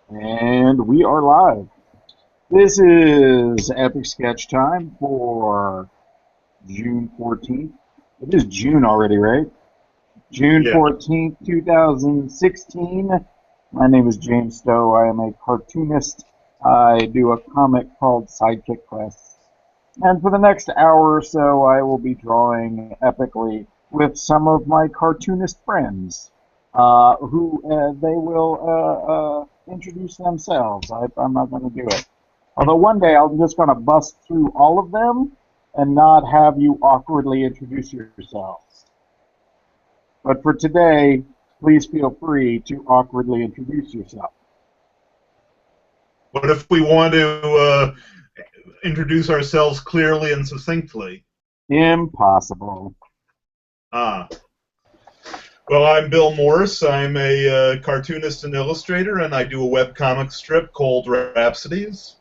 And we are live. This is Epic Sketch time for June 14th. It is June already, right? June Yeah. 14th, 2016. My name is James Stowe. I am a cartoonist. I do a comic called Sidekick Quests. And for the next hour or so, I will be drawing epically with some of my cartoonist friends, who they will introduce themselves. I'm not going to do it. Although one day I'm just going to bust through all of them and not have you awkwardly introduce yourselves. But for today, please feel free to awkwardly introduce yourself. What if we want to introduce ourselves clearly and succinctly? Impossible. Ah. Well, I'm Bill Morris. I'm a cartoonist and illustrator, and I do a webcomic strip called Rhapsodies.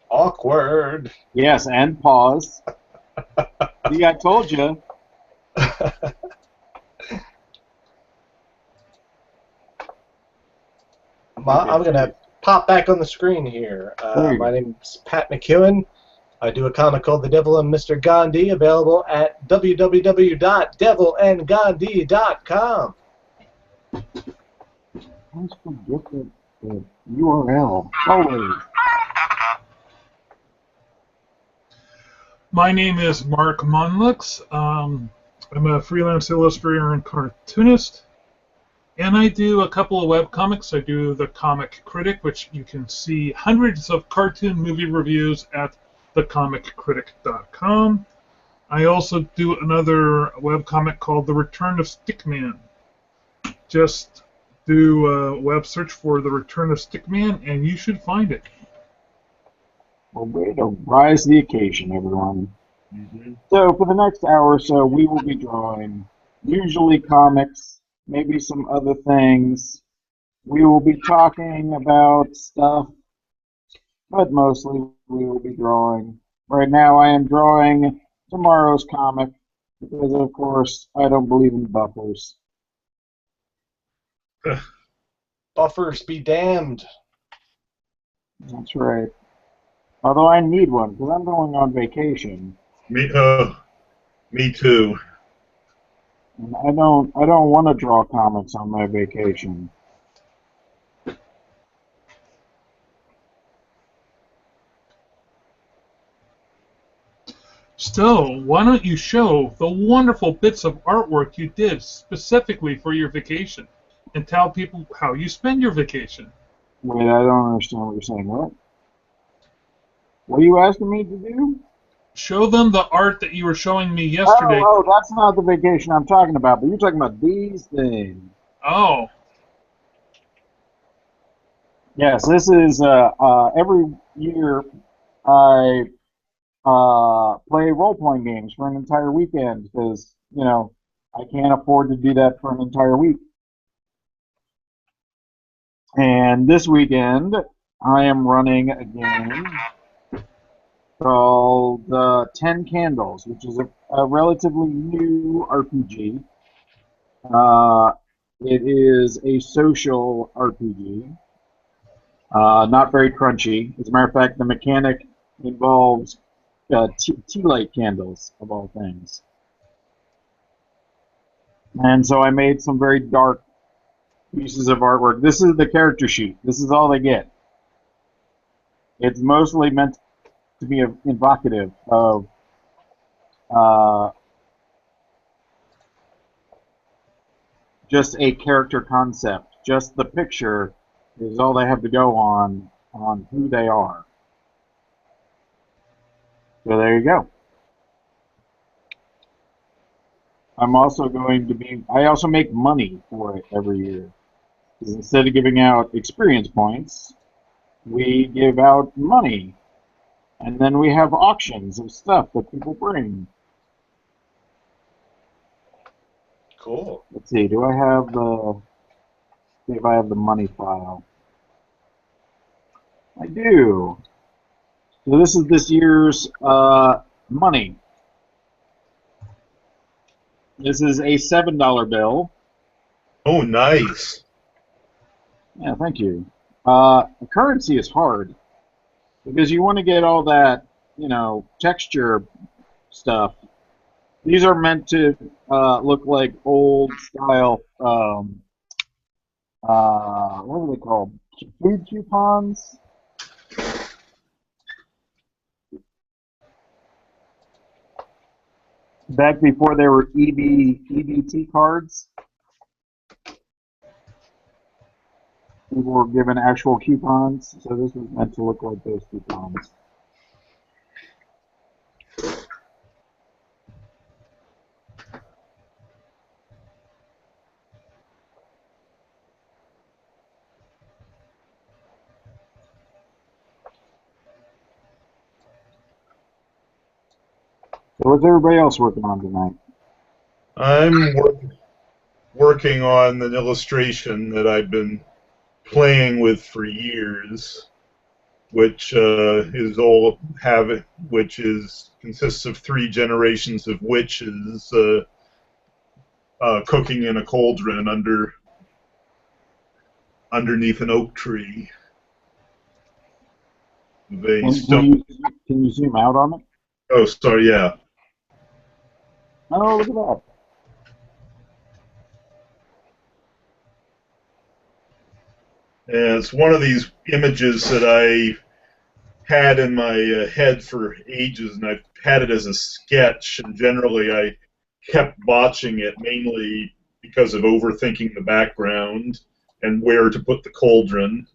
Awkward. Yes, and pause. See, I told you. I'm going to pop back on the screen here. My name's Pat McEwen. I do a comic called The Devil and Mr. Gandhi, available at www.devilandgandhi.com. Let's forget the URL. Holy. My name is Mark Monlux. I'm a freelance illustrator and cartoonist, and I do a couple of webcomics. I do The Comic Critic, which you can see hundreds of cartoon movie reviews at thecomiccritic.com. I also do another webcomic called The Return of Stickman. Just do a web search for The Return of Stickman, and you should find it. Well, way to rise to the occasion, everyone. Mm-hmm. So for the next hour or so, we will be drawing usually comics, maybe some other things. We will be talking about stuff, but mostly we will be drawing. Right now I am drawing tomorrow's comic because, of course, I don't believe in buffers. Buffers be damned. That's right. Although I need one because I'm going on vacation. Me too. And I don't want to draw comics on my vacation. So, why don't you show the wonderful bits of artwork you did specifically for your vacation and tell people how you spend your vacation? Wait, I don't understand what you're saying. What? What are you asking me to do? Show them the art that you were showing me yesterday. Oh, that's not the vacation I'm talking about, but you're talking about these things. Oh, Yes, this is every year I play role-playing games for an entire weekend because, I can't afford to do that for an entire week. And this weekend, I am running a game called 10 Candles, which is a relatively new RPG. It is a social RPG, not very crunchy. As a matter of fact, the mechanic involves tea light candles, of all things. And so I made some very dark pieces of artwork. This is the character sheet. This is all they get. It's mostly meant to be evocative of just a character concept. Just the picture is all they have to go on who they are. So there you go. I'm also going to be, I also make money for it every year. Because instead of giving out experience points, we give out money. And then we have auctions of stuff that people bring. Cool. Let's see, see if I have the money file. I do. So this is this year's money. This is a $7 bill. Oh, nice. Yeah, thank you. Currency is hard because you want to get all that, texture stuff. These are meant to look like old style, what are they called? Food coupons? Back before there were EBT cards, people were given actual coupons, so this was meant to look like those coupons. So what's everybody else working on tonight? I'm working on an illustration that I've been playing with for years, which consists of 3 generations of witches cooking in a cauldron underneath an oak tree. Can you zoom out on it? Oh, sorry, yeah. Oh, look at that. And it's one of these images that I had in my head for ages, and I've had it as a sketch, and generally I kept botching it, mainly because of overthinking the background and where to put the cauldron.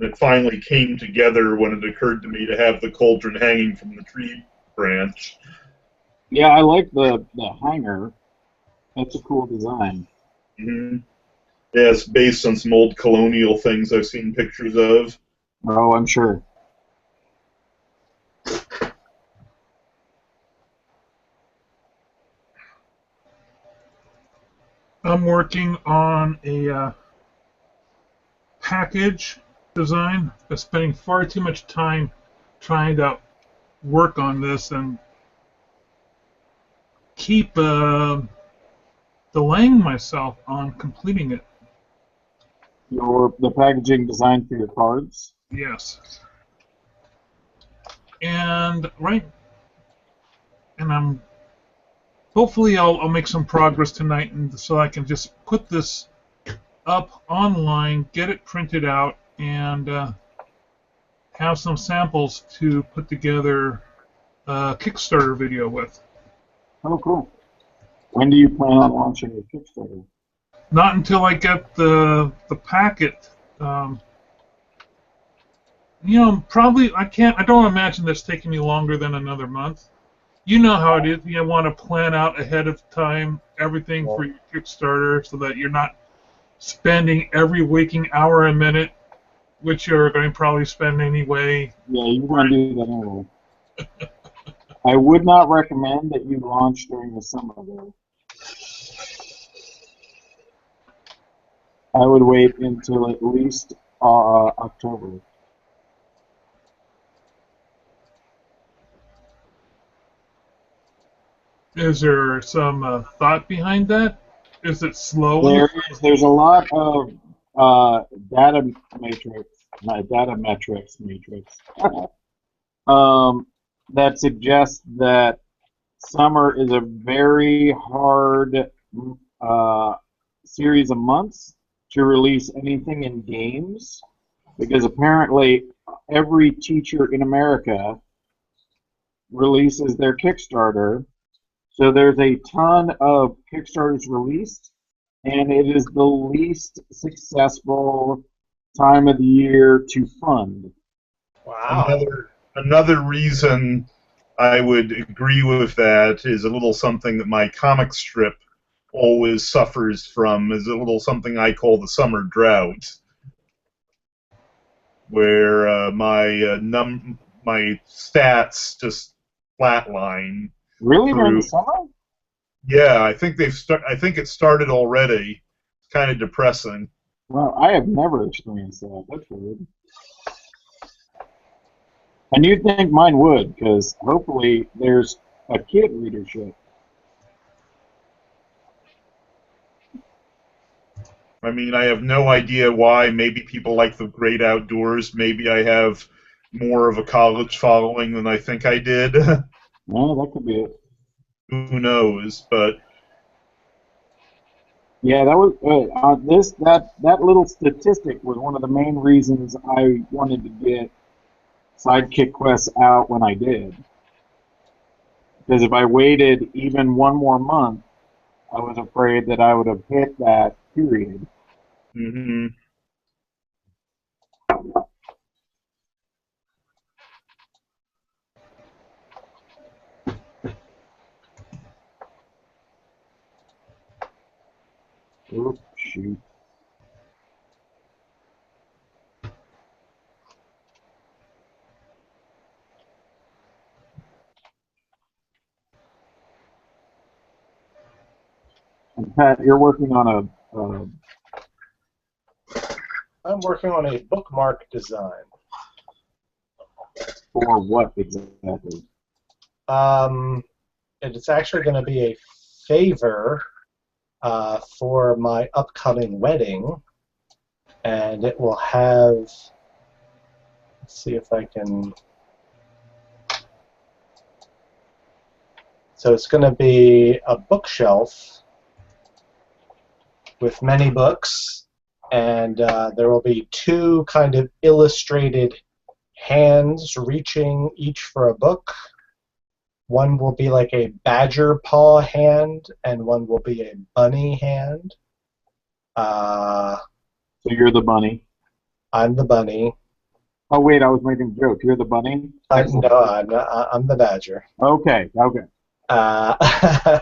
And it finally came together when it occurred to me to have the cauldron hanging from the tree branch. Yeah, I like the hanger. That's a cool design. Mm-hmm. Yeah, it's based on some old colonial things I've seen pictures of. Oh, I'm sure. I'm working on a package design. I'm spending far too much time trying to work on this and keep delaying myself on completing it. The packaging design for your cards? Yes. And I'm hopefully I'll make some progress tonight, and so I can just put this up online, get it printed out, and have some samples to put together a Kickstarter video with. Oh, cool. When do you plan on launching your Kickstarter? Not until I get the packet. Probably I can't. I don't imagine that's taking me longer than another month. You know how it is. You want to plan out ahead of time everything for your Kickstarter so that you're not spending every waking hour and minute, which you're going to probably spend anyway. Yeah, you want to do that anyway. I would not recommend that you launch during the summer, though. I would wait until at least October. Is there some thought behind that? Is it slow? There's a lot of data metrics that suggest that summer is a very hard series of months to release anything in games, because apparently every teacher in America releases their Kickstarter. So there's a ton of Kickstarters released, and it is the least successful time of the year to fund. Wow. Another reason I would agree with that is a little something that my comic strip always suffers from, is a little something I call the summer drought, where my stats just flatline. Really, during the summer? Yeah, I think I think it started already. It's kind of depressing. Well, I have never experienced that. That's weird. And you'd think mine would, because hopefully there's a kid readership. I mean, I have no idea why. Maybe people like the great outdoors. Maybe I have more of a college following than I think I did. No, that could be it. Who knows? But Yeah, that was that little statistic was one of the main reasons I wanted to get Sidekick Quests out when I did. Because if I waited even one more month, I was afraid that I would have hit that period. mm-hmm. Oh, shoot. And Pat, you're working on I'm working on a bookmark design. for what exactly? It's actually going to be a favor for my upcoming wedding, and it will have. Let's see if I can. So it's going to be a bookshelf with many books, and there will be two kind of illustrated hands reaching each for a book. One will be like a badger paw hand, and one will be a bunny hand. So you're the bunny. I'm the bunny. Oh wait, I was making a joke. You're the bunny. No, I'm not, I'm the badger. Okay, okay.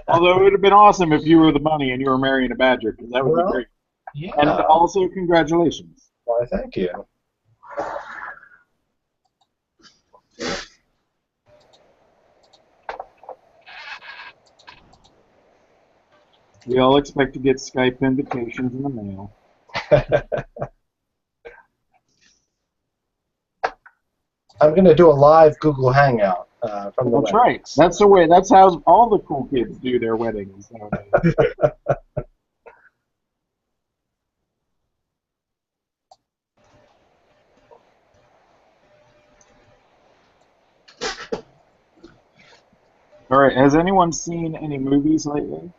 Although it would have been awesome if you were the bunny and you were marrying a badger, because that would be great. Yeah. And also, congratulations. Why, thank you. We all expect to get Skype invitations in the mail. I'm going to do a live Google Hangout from the That's right. That's the way. That's how all the cool kids do their weddings nowadays. All right. Has anyone seen any movies lately?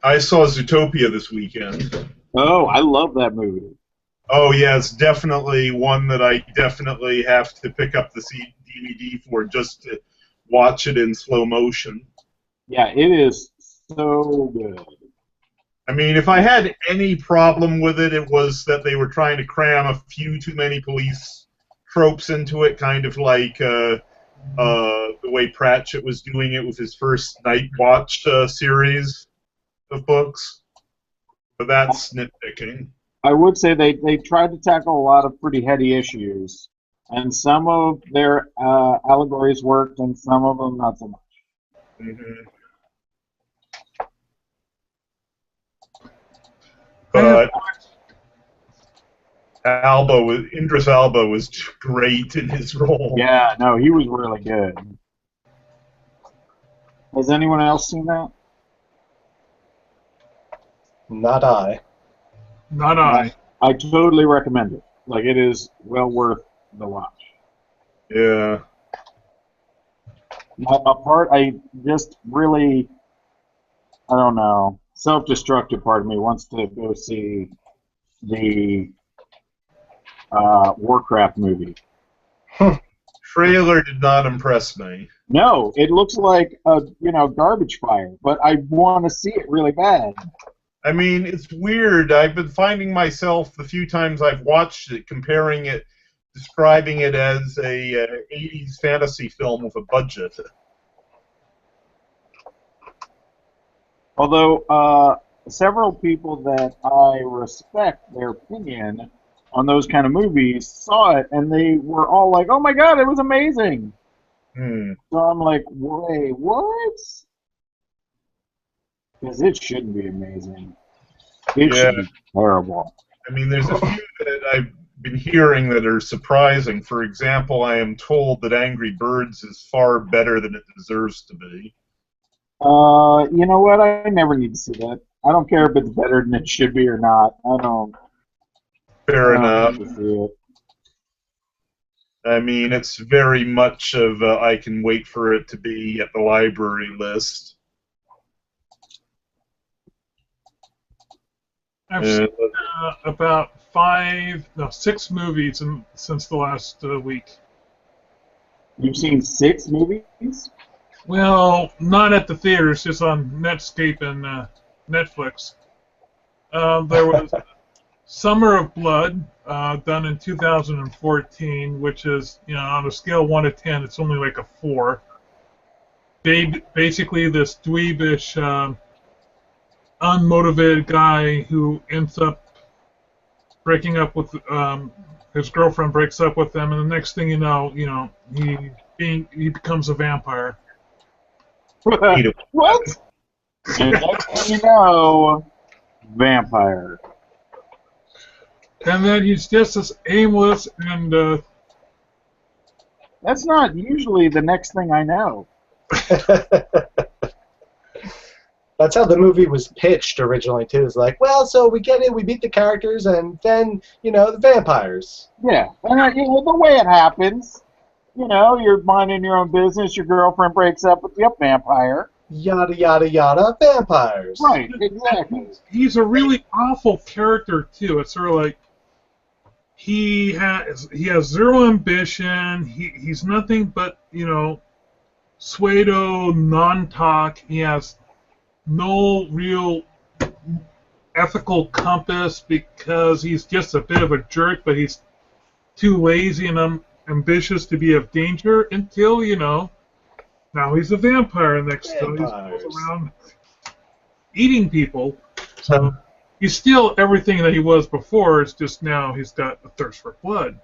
I saw Zootopia this weekend. Oh, I love that movie. Oh yeah, it's definitely one that I definitely have to pick up the DVD for just to watch it in slow motion. Yeah, it is so good. I mean, if I had any problem with it, it was that they were trying to cram a few too many police tropes into it, kind of like the way Pratchett was doing it with his first Night Watch series of books. But that's nitpicking. I would say they tried to tackle a lot of pretty heady issues, and some of their allegories worked, and some of them not so much. Mm-hmm. But Idris Elba was great in his role. Yeah, no, he was really good. Has anyone else seen that? Not I. Not I. I totally recommend it. Like, it is well worth the watch. Yeah. I just really, I don't know, self-destructive part of me wants to go see the Warcraft movie. Trailer did not impress me. No, it looks like a garbage fire, but I want to see it really bad. I mean, it's weird. I've been finding myself the few times I've watched it comparing it, describing it as a 80s fantasy film with a budget. Although several people that I respect their opinion on those kind of movies saw it and they were all like, "Oh my God, it was amazing!" So I'm like, "Wait, what?" Because it shouldn't be amazing. It should be terrible. I mean, there's a few that I've been hearing that are surprising. For example, I am told that Angry Birds is far better than it deserves to be. You know what? I never need to see that. I don't care if it's better than it should be or not. Fair I don't enough. need to see it. I mean, it's very much of I can wait for it to be at the library list. I've seen about 6 movies since the last week. You've seen 6 movies? Well, not at the theaters, just on Netscape and Netflix. There was Summer of Blood, done in 2014, which is, on a scale of 1 to 10, it's only like a 4. Basically, this dweebish, unmotivated guy who ends up breaking up with his girlfriend, breaks up with him, and the next thing you know, he becomes a vampire. What? And next thing you know, vampire. And then he's just as aimless and That's not usually the next thing I know. That's how the movie was pitched originally too. It's like, well, so we get it, we beat the characters, and then the vampires. Yeah, and the way it happens, you're minding your own business. Your girlfriend breaks up with the vampire. Yada yada yada, vampires. Right, exactly. He's a really awful character too. It's sort of like he has zero ambition. He's nothing but pseudo non-talk. He has no real ethical compass because he's just a bit of a jerk, but he's too lazy and ambitious to be of danger until, now he's a vampire next to him. He goes around eating people. So he's still everything that he was before, it's just now he's got a thirst for blood.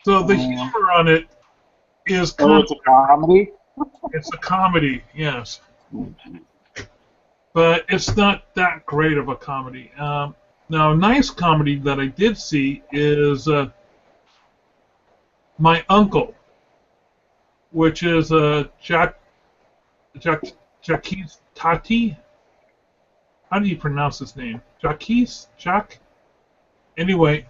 So the humor on it is it's a comedy? It's a comedy, yes. But it's not that great of a comedy. Now, a nice comedy that I did see is My Uncle, which is Jacques Tati. How do you pronounce his name? Jacques? Anyway.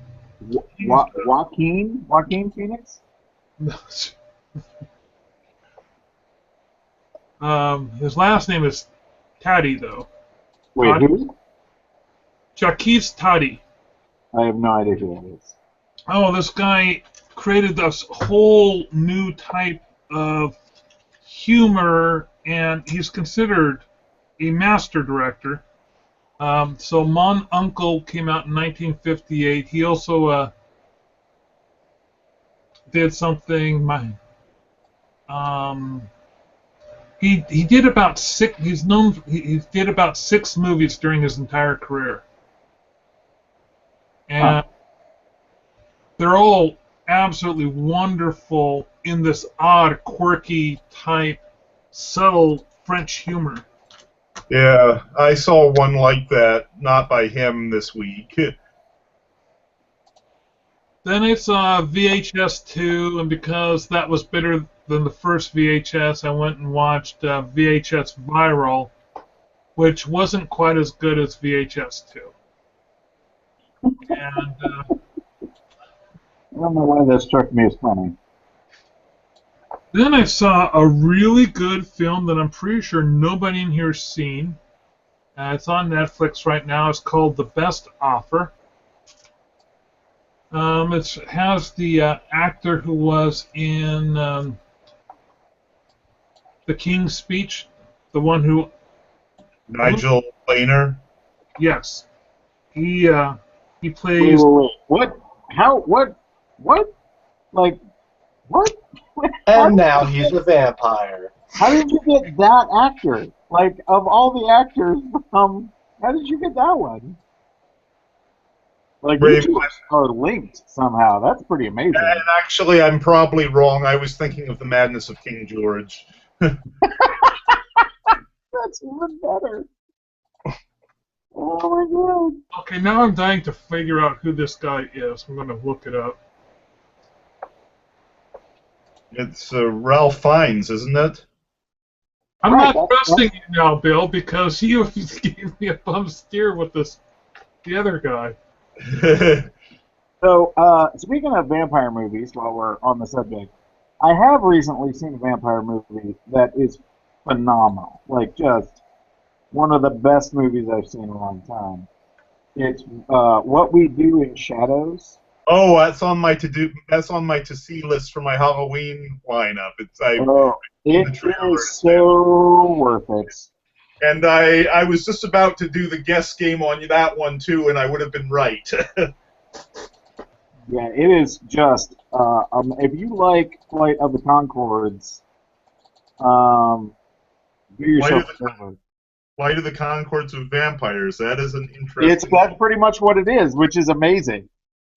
Joaquin Phoenix? His last name is Tati, though. Wait, Tati? who? Jacques Tati. I have no idea who that is. Oh, this guy created this whole new type of humor, and he's considered a master director. So Mon Uncle came out in 1958. He also did something. He did about 6. He did about 6 movies during his entire career, and they're all absolutely wonderful in this odd, quirky type, subtle French humor. Yeah, I saw one like that, not by him this week. Then I saw VHS 2, and because that was better than the first VHS, I went and watched VHS Viral, which wasn't quite as good as VHS 2. And I don't know why that struck me as funny. then I saw a really good film that I'm pretty sure nobody in here has seen. It's on Netflix right now. It's called The Best Offer. It has the actor who was in The King's Speech, the one who... Nigel Planer? Yes. He plays... Wait. What? How? What? Like, what? And now he's a vampire. How did you get that actor? Like, of all the actors, how did you get that one? Like, you two are linked somehow. That's pretty amazing. And actually, I'm probably wrong. I was thinking of The Madness of King George. That's even better. Oh my god. Okay, now I'm dying to figure out who this guy is. I'm going to look it up. It's Ralph Fiennes, isn't it? I'm Right, not trusting you now, Bill, because you gave me a bum steer with the other guy. So, speaking of vampire movies, while we're on the subject, I have recently seen a vampire movie that is phenomenal. Like, just one of the best movies I've seen in a long time. It's What We Do in Shadows. Oh, That's on my to see list for my Halloween lineup. I've Oh, seen it the trailer. is so worth it. And I was just about to do the guess game on that one too, and I would have been right. Yeah, it is just. If you like Flight of the Conchords, do Flight yourself of a the favor. Flight of the Concords with Vampires. That is an It's interesting. That's pretty much what it is, which is amazing.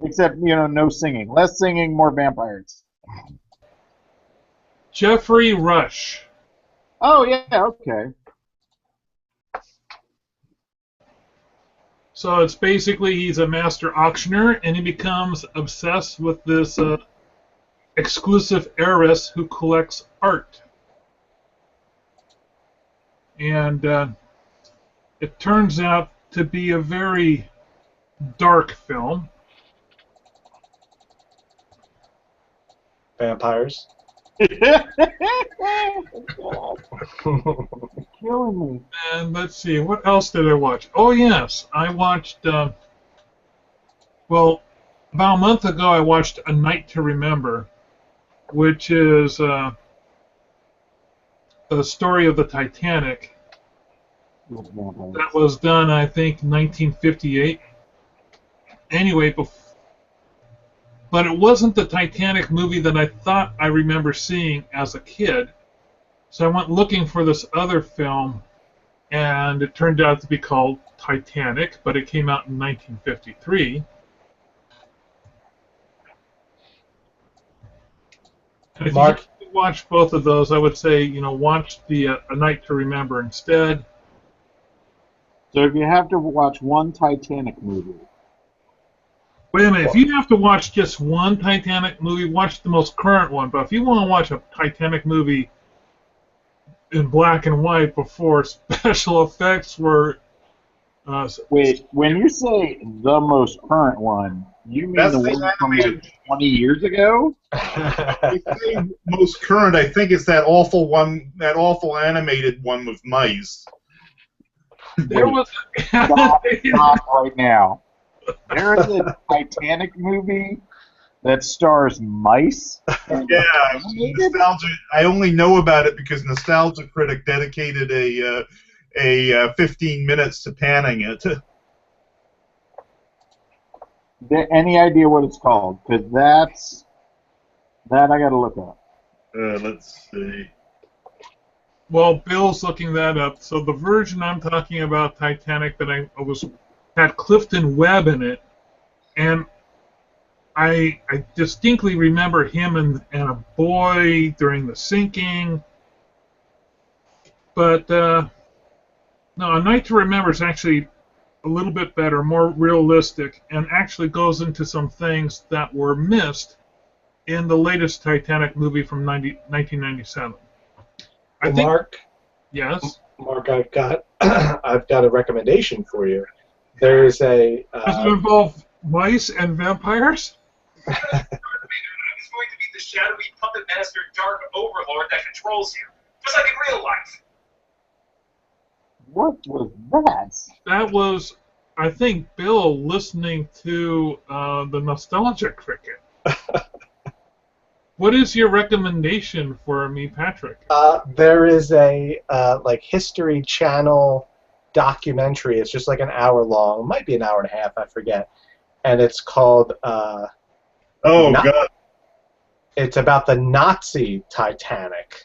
Except no singing, less singing, more vampires. Jeffrey Rush. Oh yeah, okay. So it's basically he's a master auctioneer, and he becomes obsessed with this exclusive heiress who collects art. And it turns out to be a very dark film. Vampires. Killing me. And let's see, what else did I watch? Oh, yes, I watched, well, about a month ago, I watched A Night to Remember, which is the story of the Titanic that was done, I think, 1958. Anyway, but it wasn't the Titanic movie that I thought I remember seeing as a kid. So I went looking for this other film, and it turned out to be called Titanic, but it came out in 1953. And if Mark, you watch both of those, I would say, watch the A Night to Remember instead. So if you have to watch one Titanic movie, Wait a minute, if you have to watch just one Titanic movie, watch the most current one. But if you want to watch a Titanic movie in black and white before special effects were... wait, when you say the most current one, you mean That's the the one from animated. like 20 years ago? I think most current. I think it's that awful one, that awful animated one with mice. there was... Stop right now. There is a Titanic movie that stars mice. And Yeah, animated? nostalgia. I only know about it because Nostalgia Critic dedicated a 15 minutes to panning it. Any idea what it's called? Because that I got to look up. Let's see. Well, Bill's looking that up. So the version I'm talking about, Titanic, that I was had Clifton Webb in it, and I distinctly remember him and a boy during the sinking. But no, A Night to Remember is actually a little bit better, more realistic, and actually goes into some things that were missed in the latest Titanic movie from 1997. I think, yes. Mark, I've got I've got a recommendation for you. There's a Does it involve mice and vampires? He's going to be the shadowy puppet master dark overlord that controls you, just like in real life. What was that? That was, I think, Bill listening to the Nostalgia Cricket. What is your recommendation for me, Patrick? there is a like History Channel documentary. It's just like an hour long. It might be an hour and a half. I forget. And it's called. Oh God! It's about the Nazi Titanic.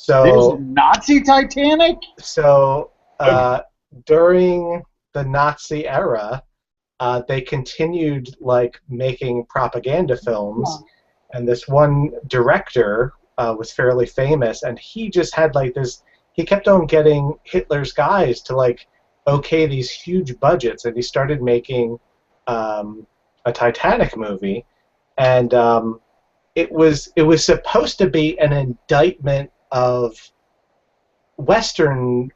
There's a So Nazi Titanic? so during the Nazi era, they continued like making propaganda films, and this one director was fairly famous, and he just had like this. He kept on getting Hitler's guys to like okay these huge budgets, and he started making a Titanic movie, and it was supposed to be an indictment of Western,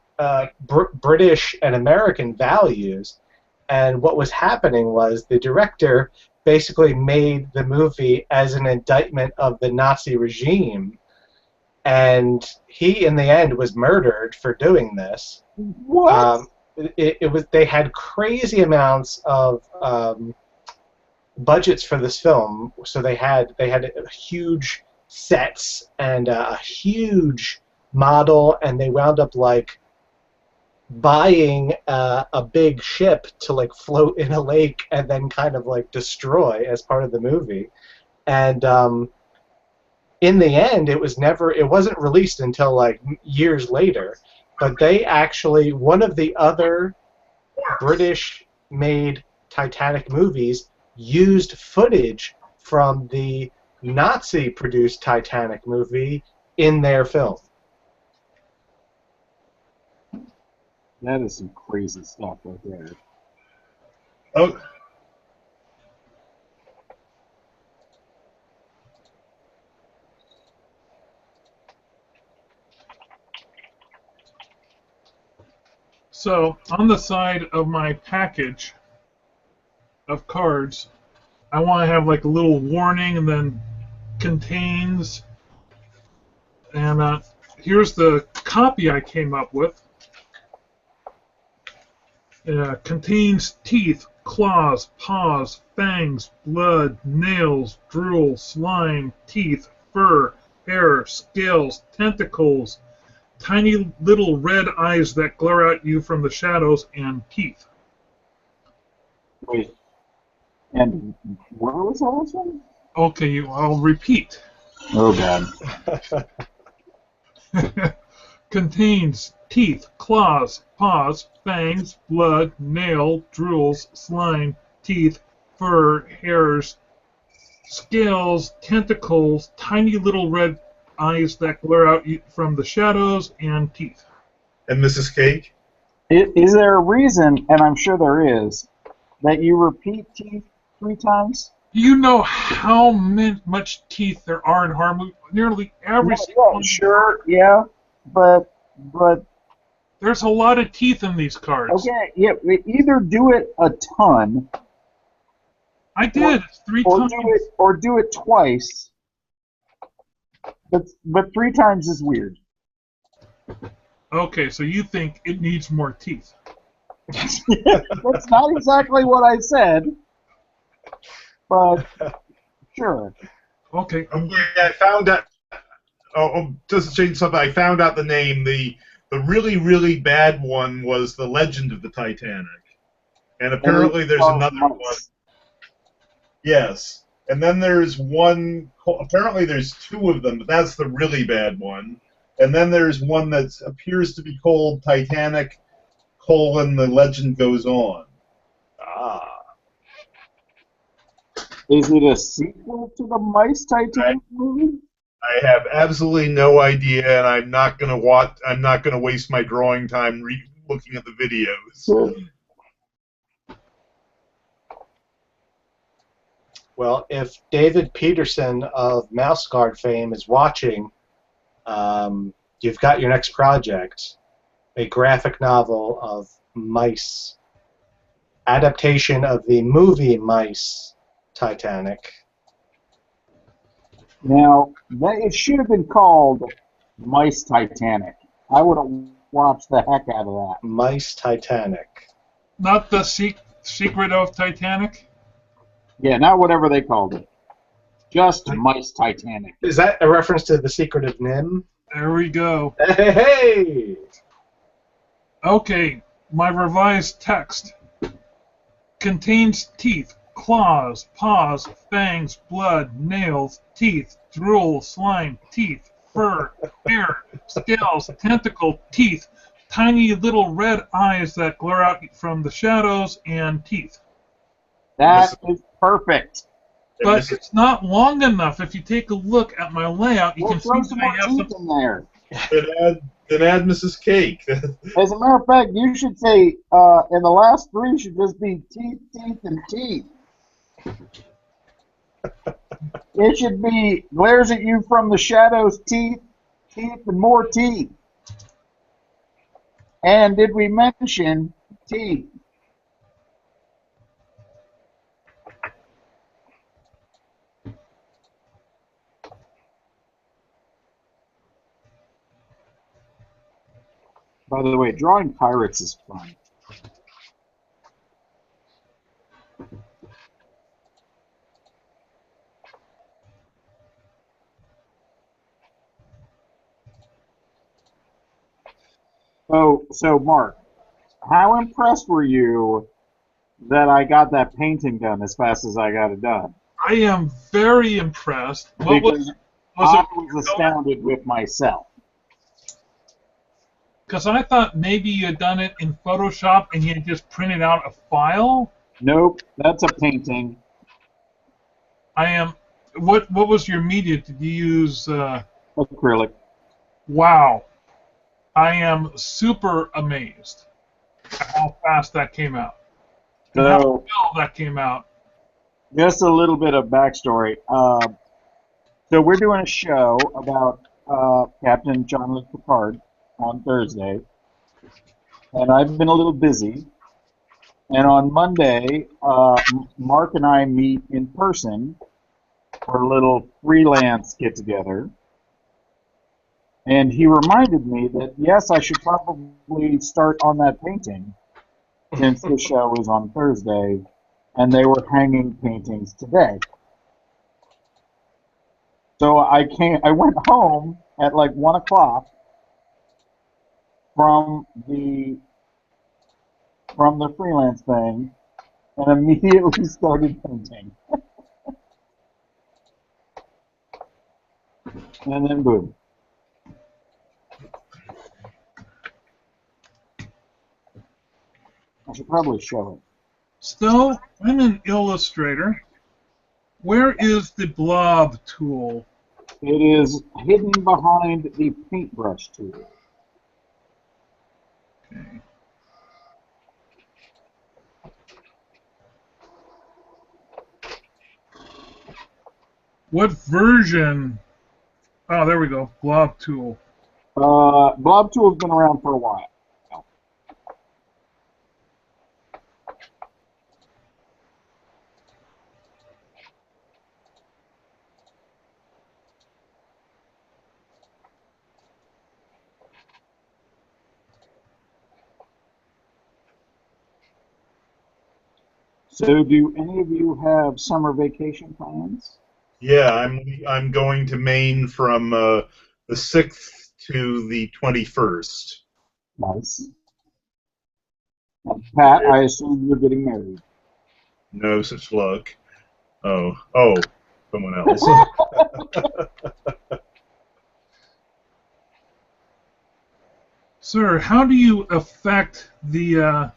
British and American values. And what was happening was the director basically made the movie as an indictment of the Nazi regime, and he, in the end, was murdered for doing this. What? It was, they had crazy amounts of budgets for this film, so they had huge sets and a huge model, and they wound up like buying a big ship to like float in a lake and then kind of like destroy as part of the movie. And in the end, it wasn't released until like years later. But they actually, one of the other British-made Titanic movies used footage from the Nazi-produced Titanic movie in their film. That is some crazy stuff right there. Oh, So on the side of my package of cards, I want to have like a little warning and then contains. And here's the copy I came up with. Contains teeth, claws, paws, fangs, blood, nails, drool, slime, teeth, fur, hair, scales, tentacles, tiny little red eyes that glare at you from the shadows, and teeth. Wait. And where was all this one? Okay, I'll repeat. Oh, God. Contains teeth, claws, paws, fangs, blood, nail, drools, slime, teeth, fur, hairs, scales, tentacles, tiny little red eyes that glare out from the shadows, and teeth. and Mrs. Cake? Is there a reason, and I'm sure there is, that you repeat teeth 3 times? Do you know how much teeth there are in horror movies? Nearly every single Well, one. sure, yeah, but There's a lot of teeth in these cards. okay, yeah, either do it a ton, I did. It's 3 times. or do it twice. But 3 times is weird. Okay, so you think it needs more teeth. That's not exactly what I said, but sure. Okay, Yeah, I found out. Just to change something, I found out the name. The really, really bad one was The Legend of the Titanic. And apparently there's another one. Yes. And then there's one, apparently there's 2 of them, but that's the really bad one. And then there's one that appears to be called Titanic, The Legend Goes On. Ah. Is it a sequel to the Mice Titanic movie? I have absolutely no idea, and I'm not gonna watch. I'm not gonna waste my drawing time looking at the videos. Well, if David Peterson of Mouse Guard fame is watching, you've got your next project, a graphic novel of mice, adaptation of the movie Mice Titanic. Now, it should have been called Mice Titanic. I would have watched the heck out of that. Mice Titanic. not the secret of Titanic? Yeah, not whatever they called it. Just Mice Titanic. Is that a reference to The Secret of Nim? There we go. Hey! Okay, my revised text contains teeth, claws, paws, fangs, blood, nails, teeth, drool, slime, teeth, fur, hair, scales, tentacle, teeth, tiny little red eyes that glare out from the shadows, and teeth. That is perfect. But it's not long enough. If you take a look at my layout, you We'll can throw see some that I more have teeth some. in there. Then add Mrs. Cake. As a matter of fact, you should say, and the last 3 should just be teeth, teeth, and teeth. It should be glares at you from the shadows, teeth, teeth, and more teeth. And did we mention tea? By the way, drawing pirates is fun. So Mark, how impressed were you that I got that painting done as fast as I got it done? I am very impressed. What Because was I it? was astounded with myself. Because I thought maybe you had done it in Photoshop and you had just printed out a file. Nope, that's a painting. I am. What was your media? Did you use? Acrylic. Wow. I am super amazed at how fast that came out and how So, well that came out. just a little bit of backstory. So we're doing a show about Captain Jean-Luc Picard on Thursday, and I've been a little busy. And on Monday, Mark and I meet in person for a little freelance get-together. And he reminded me that, yes, I should probably start on that painting since the show is on Thursday, and they were hanging paintings today. So I went home at like 1 o'clock from the freelance thing and immediately started painting. And then boom. I should probably show it. So I'm an illustrator. Where is the blob tool? It is hidden behind the paintbrush tool. Okay. What version? Oh, there we go. Blob tool. Blob tool's been around for a while. So, do any of you have summer vacation plans? Yeah, I'm going to Maine from the 6th to the 21st. Nice. And Pat, I assume you're getting married. No such luck. Oh, someone else. Sir, how do you affect the...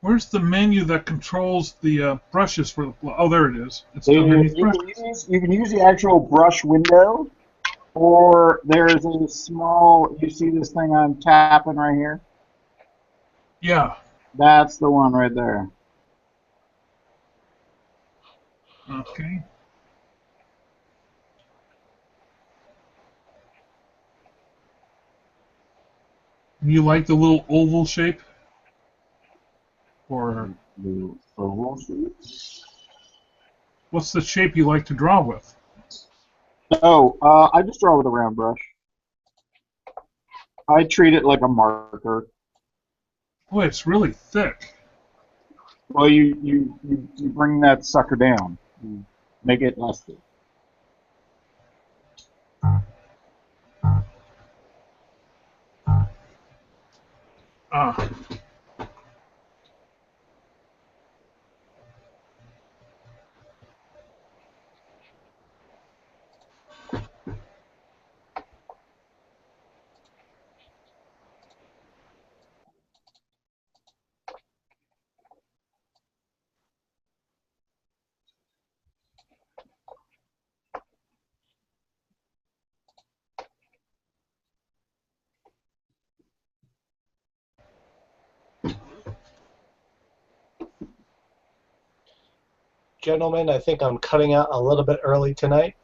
where's the menu that controls the brushes for the... Oh, there it is. It's underneath brushes. You can use the actual brush window, or there's a small, you see this thing I'm tapping right here? Yeah. That's the one right there. Okay. You like the little oval shape? Or The oval shape. what's the shape you like to draw with? Oh, I just draw with a round brush. I treat it like a marker. Boy, it's really thick. Well, you bring that sucker down. You make it less thick. Ah. Gentlemen, I think I'm cutting out a little bit early tonight.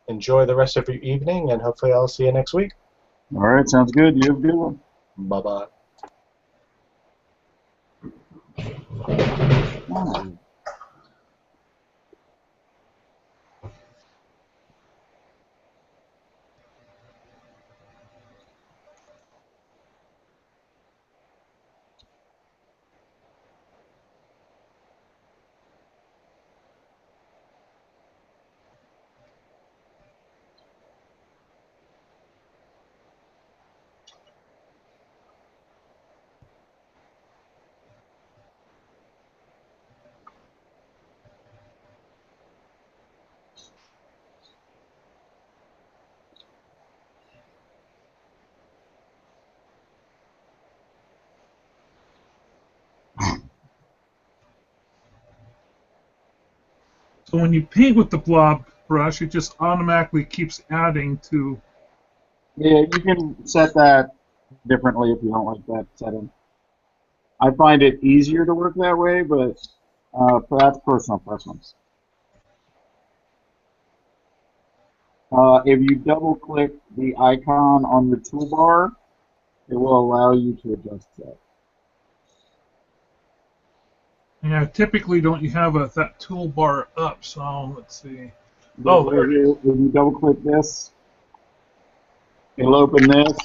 Enjoy the rest of your evening, and hopefully I'll see you next week. All right, sounds good. You have a good one. Bye-bye. Oh. So when you paint with the blob brush, it just automatically keeps adding to. Yeah, you can set that differently if you don't like that setting. I find it easier to work that way, but that's personal preference. If you double click the icon on your toolbar, it will allow you to adjust that. Yeah, typically don't you have that toolbar up? So let's see. But Oh, there it is. if you double click this, it'll open this.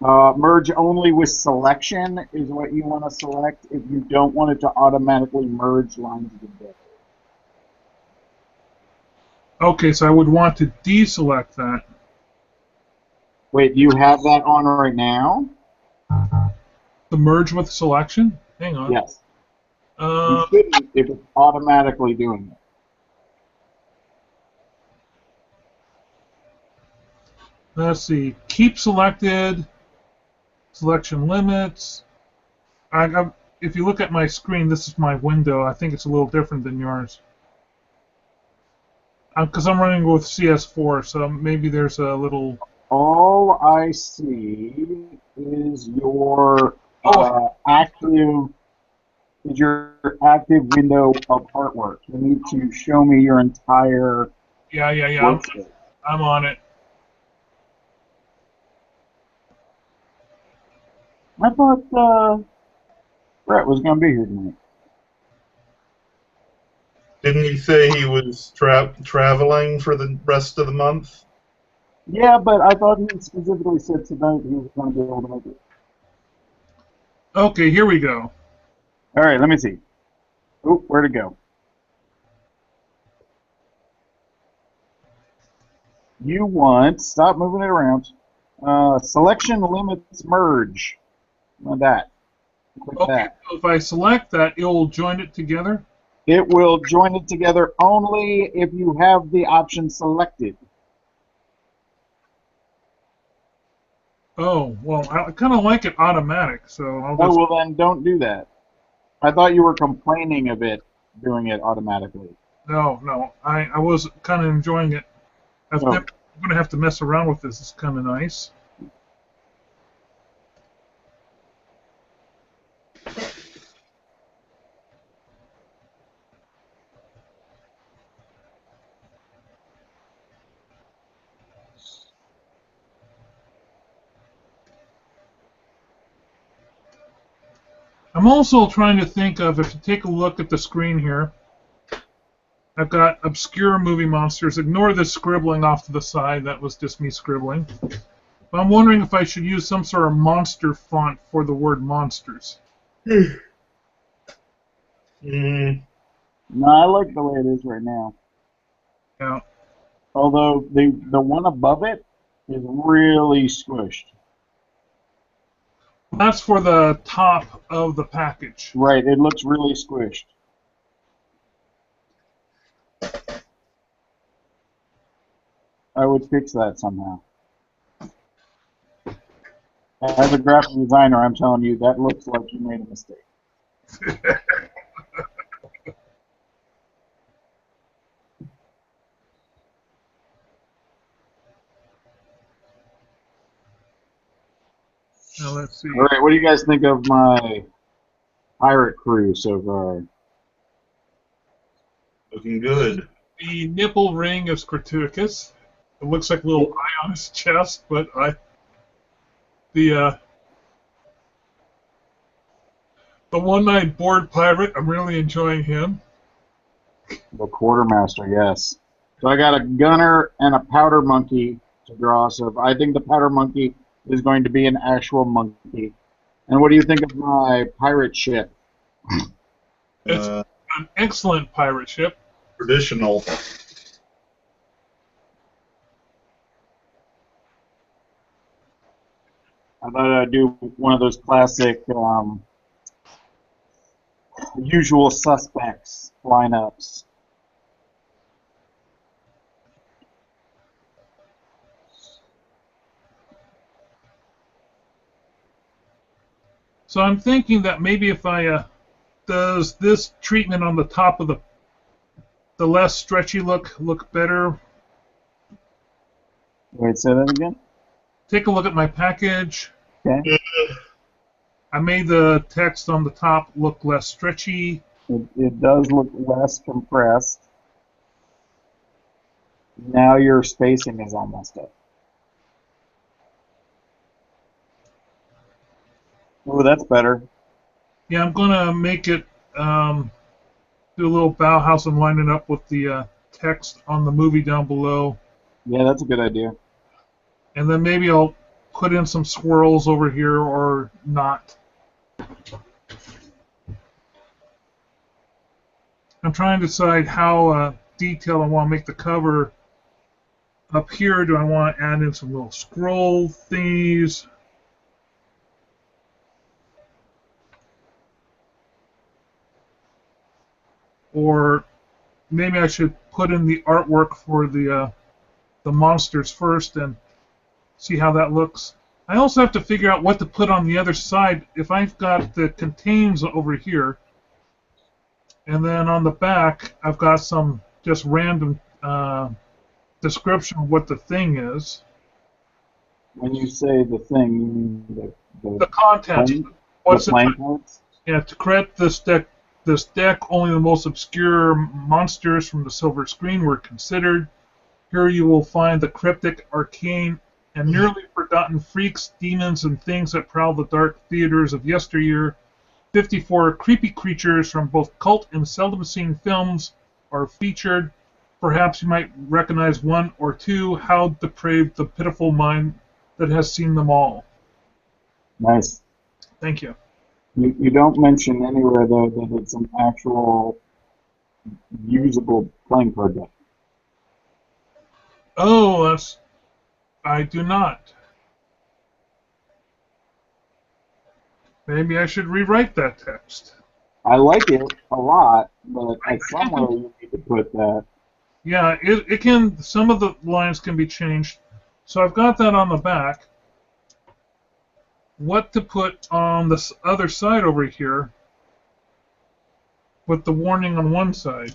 Merge only with selection is what you want to select if you don't want it to automatically merge lines together. Okay, so I would want to deselect that. Wait, you have that on right now? The merge with selection? Hang on. Yes. You Uh, shouldn't if it's automatically doing it. let's see. Keep selected. Selection limits. If you look at my screen, this is my window. I think it's a little different than yours. Because I'm running with CS4, so maybe there's a little. All I see is your active window of artwork. You need to show me your entire Yeah. workspace. I'm on it. I thought Brett was going to be here tonight. Didn't he say he was traveling for the rest of the month? Yeah, but I thought he specifically said tonight he was going to be able to make it. Okay, here we go. All right, let me see. Oh, where'd it go? You want, stop moving it around. Selection limits merge. Want that. Click Okay, that. so if I select that, it will join it together. It will join it together only if you have the option selected. Oh, well, I kind of like it automatic, so I'll Oh, just. well then don't do that. I thought you were complaining of it doing it automatically. No, I was kind of enjoying it. I'm Oh. going to have to mess around with this. It's kind of nice. I'm also trying to think of, if you take a look at the screen here, I've got obscure movie monsters. Ignore the scribbling off to the side. That was just me scribbling. But I'm wondering if I should use some sort of monster font for the word monsters. Mm. No, I like the way it is right now. Yeah. Although the one above it is really squished. That's for the top of the package. Right, it looks really squished. I would fix that somehow. As a graphic designer, I'm telling you, that looks like you made a mistake. Now let's see. All right, what do you guys think of my pirate crew so far? Looking good. The nipple ring is gratuitous. It looks like a little eye on his chest, but The the one-night board pirate. I'm really enjoying him. The quartermaster, yes. So I got a gunner and a powder monkey to draw. So I think the powder monkey is going to be an actual monkey. And what do you think of my pirate ship? It's an excellent pirate ship. Traditional. I thought I'd do one of those classic usual suspects lineups. So I'm thinking that maybe if I does this treatment on the top of the less stretchy look better? Wait, say that again? Take a look at my package. Okay. I made the text on the top look less stretchy. It does look less compressed. Now your spacing is all messed up. Oh, that's better. Yeah, I'm going to make it, do a little Bauhaus and line it up with the text on the movie down below. Yeah, that's a good idea. And then maybe I'll put in some swirls over here or not. I'm trying to decide how detailed I want to make the cover. Up here, do I want to add in some little scroll thingies? Or maybe I should put in the artwork for the monsters first and see how that looks. I also have to figure out what to put on the other side. If I've got the contains over here, and then on the back I've got some just random description of what the thing is. When you say the thing, you mean The content. Playing, What's the playing cards? Yeah, to create this deck, only the most obscure monsters from the silver screen were considered. Here you will find the cryptic, arcane, and nearly forgotten freaks, demons, and things that prowl the dark theaters of yesteryear. 54 creepy creatures from both cult and seldom seen films are featured. Perhaps you might recognize one or two. How depraved the pitiful mind that has seen them all. Nice. Thank you. You don't mention anywhere, though, that it's an actual usable playing card deck. Oh, I do not. Maybe I should rewrite that text. I like it a lot, but somewhere you need to put that. Yeah, it can. Some of the lines can be changed. So I've got that on the back. What to put on this other side over here with the warning on one side?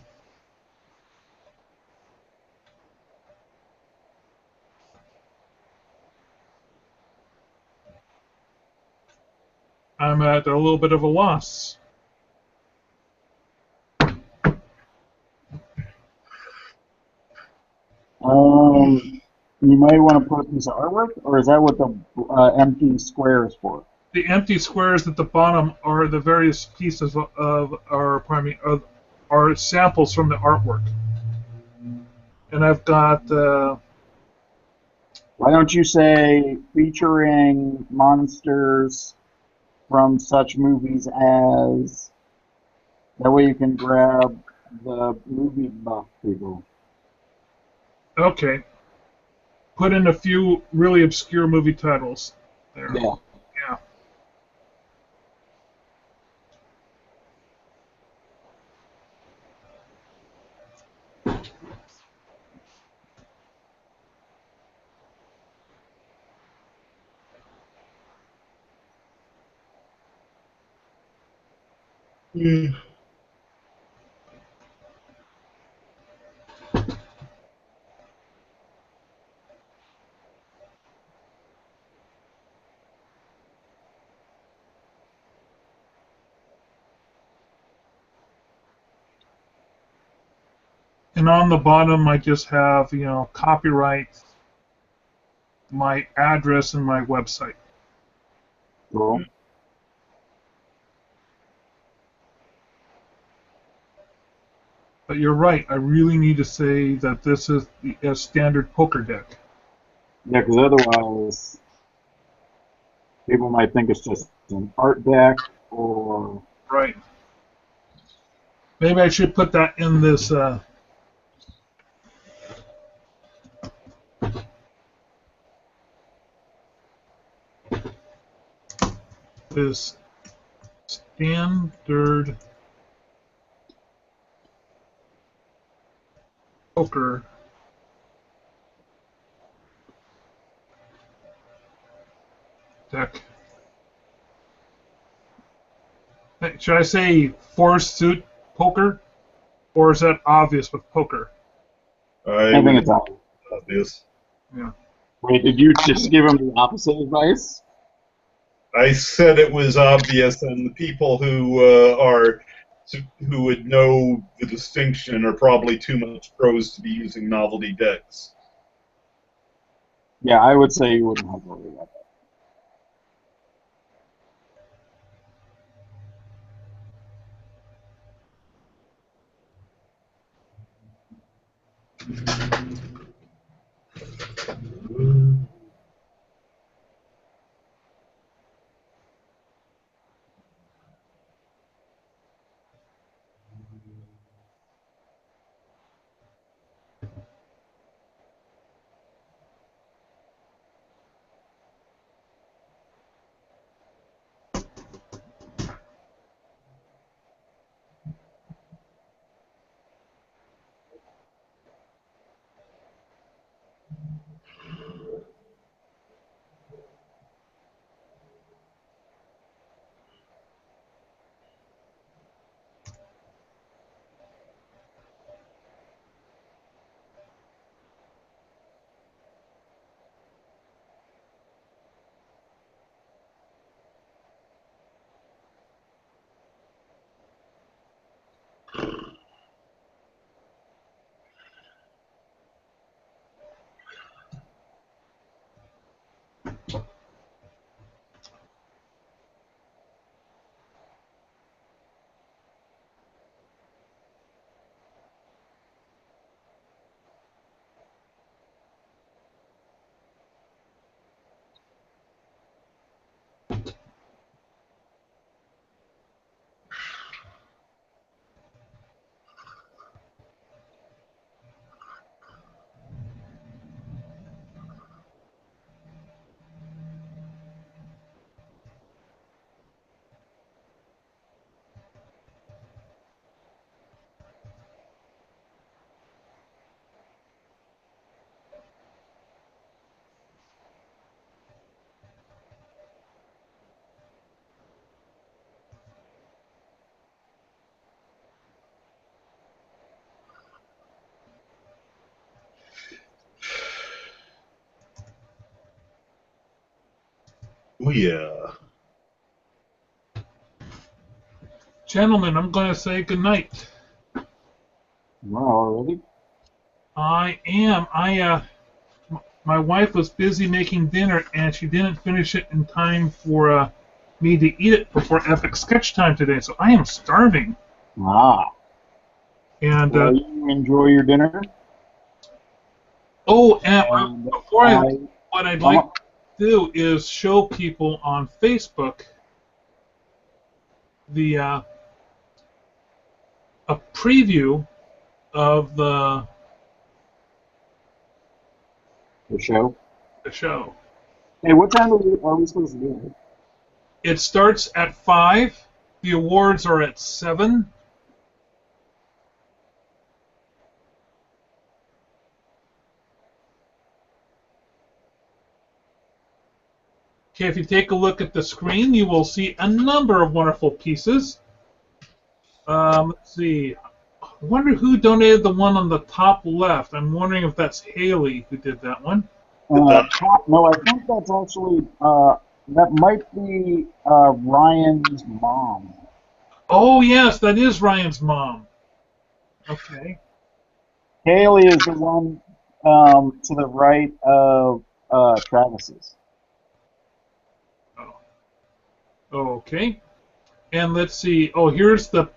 I'm at a little bit of a loss. You may want to put a piece of artwork, or is that what the empty square is for? The empty squares at the bottom are the various pieces of our samples from the artwork. And I've got. Why don't you say featuring monsters from such movies as? That way you can grab the movie buff people. Okay. Put in a few really obscure movie titles there. Yeah. Yeah. Mm. And on the bottom, I just have, copyright, my address, and my website. Cool. But you're right. I really need to say that this is a standard poker deck. Yeah, because otherwise people might think it's just an art deck or Right. Maybe I should put that in this. This standard poker deck. Hey, should I say four suit poker, or is that obvious with poker? I I think would it's obvious. Yeah. Wait, did you just give him the opposite advice? I said it was obvious, and the people who would know the distinction are probably too much pros to be using novelty decks. Yeah, I would say you wouldn't have to worry about that. Oh yeah. Gentlemen, I'm going to say goodnight. Wow, already? I am. My wife was busy making dinner, and she didn't finish it in time for me to eat it before epic sketch time today. So I am starving. Ah. And Well, you enjoy your dinner. and And before I I, leave, what I'd like to do is show people on Facebook the a preview of the show. the show. Hey, what time are we supposed to do it? It starts at 5. The awards are at 7. Okay, if you take a look at the screen, you will see a number of wonderful pieces. Let's see. I wonder who donated the one on the top left. I'm wondering if that's Haley who did that one. No, I think that's actually that might be Ryan's mom. Oh, yes, that is Ryan's mom. Okay. Haley is the one to the right of Travis's. Oh. Okay. And let's see. Oh, here's the.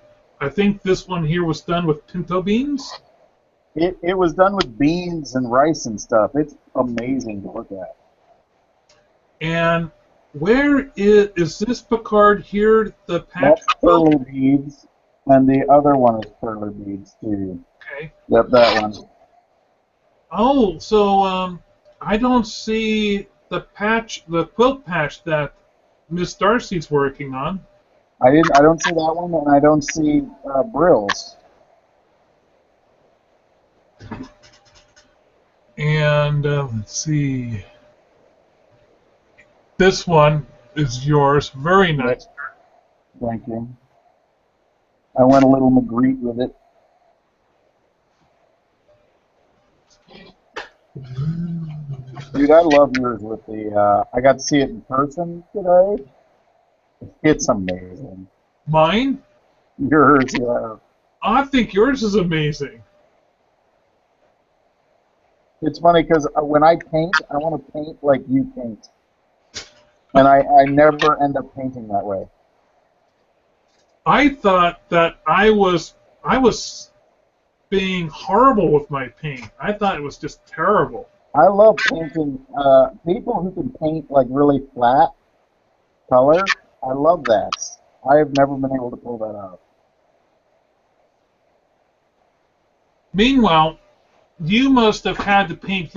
I think this one here was done with pinto beans. It was done with beans and rice and stuff. It's amazing to look at. And where is this Picard here? The patch. That's pearly beads, and the other one is pearly beads too. Okay. Yep, that one. Oh, so I don't see the patch, the quilt patch that Miss Darcy's working on. I don't see that one, and I don't see Brill's. And let's see. This one is yours. Very nice. Thank you. I went a little Magritte with it. Dude, I love yours with the. I got to see it in person today. It's amazing. Mine? Yours, yeah. I think yours is amazing. It's funny because when I paint, I want to paint like you paint. And I never end up painting that way. I thought that I was being horrible with my paint. I thought it was just terrible. I love painting. People who can paint like really flat color, I love that. I have never been able to pull that off. Meanwhile, you must have had to paint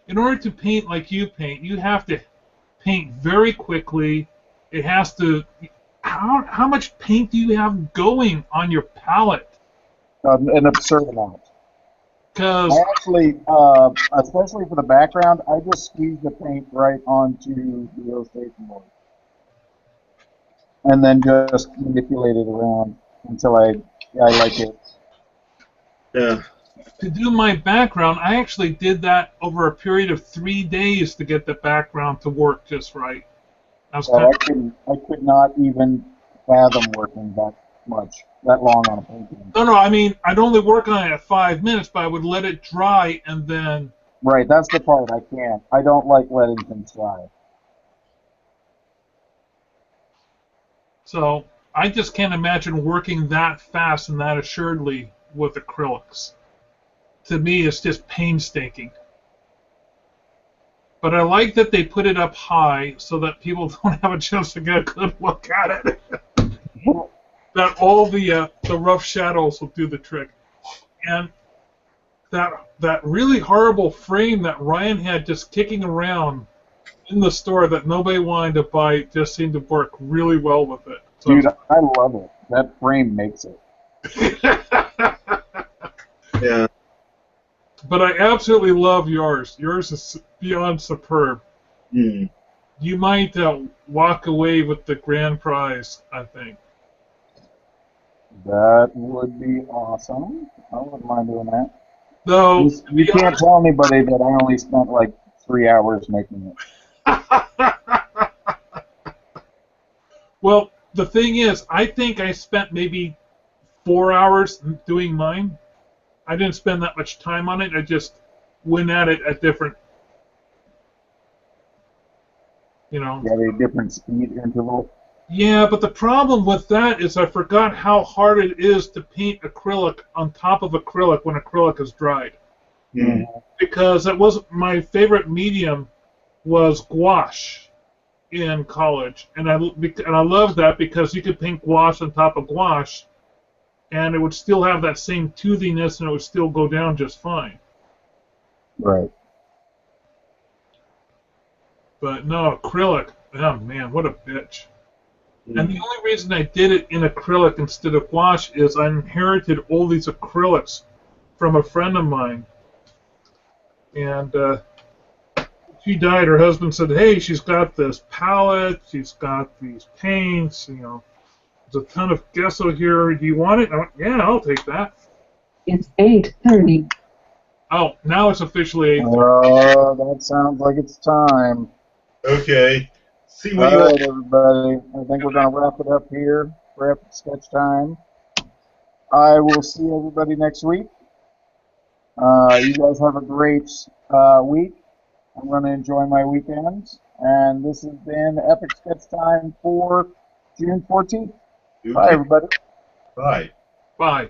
in order to paint like you paint, you have to paint very quickly. It has to. How much paint do you have going on your palette? An absurd amount. Because I actually, especially for the background, I just squeeze the paint right onto the illustration board. And then just manipulate it around until I like it. Yeah. to do my background, I actually did that over a period of 3 days to get the background to work just right. I was I could not even fathom working that long on a painting. No, I mean, I'd only work on it at 5 minutes, but I would let it dry and then... Right, that's the part I can't. I don't like letting things dry. So, I just can't imagine working that fast and that assuredly with acrylics. To me, it's just painstaking. But I like that they put it up high so that people don't have a chance to get a good look at it. That all the rough shadows will do the trick. And that really horrible frame that Ryan had just kicking around in the store that nobody wanted to buy just seemed to work really well with it. So, dude, I love it. That frame makes it. Yeah. But I absolutely love yours. Yours is beyond superb. Mm. You might walk away with the grand prize, I think. That would be awesome. I wouldn't mind doing that. Though You can't tell anybody that I only spent like 3 hours making it. Well, the thing is, I think I spent maybe 4 hours doing mine. I didn't spend that much time on it. I just went at it at different, Yeah, a different speed interval. Yeah, but the problem with that is I forgot how hard it is to paint acrylic on top of acrylic when acrylic is dried. Mm. Because it was my favorite medium was gouache in college, and I loved that because you could paint gouache on top of gouache, and it would still have that same toothiness, and it would still go down just fine. Right. But no, acrylic, oh man, what a bitch. And the only reason I did it in acrylic instead of gouache is I inherited all these acrylics from a friend of mine. And she died. Her husband said, hey, she's got this palette, she's got these paints, there's a ton of gesso here. Do you want it? I went, yeah, I'll take that. It's 8:30. Oh, now it's officially 8:30. Oh, that sounds like it's time. Okay. See All what you right, everybody. I think we're going to wrap it up here for Epic Sketch Time. I will see everybody next week. You guys have a great week. I'm going to enjoy my weekend. And this has been Epic Sketch Time for June 14th. Bye, Okay. everybody. Bye. Bye.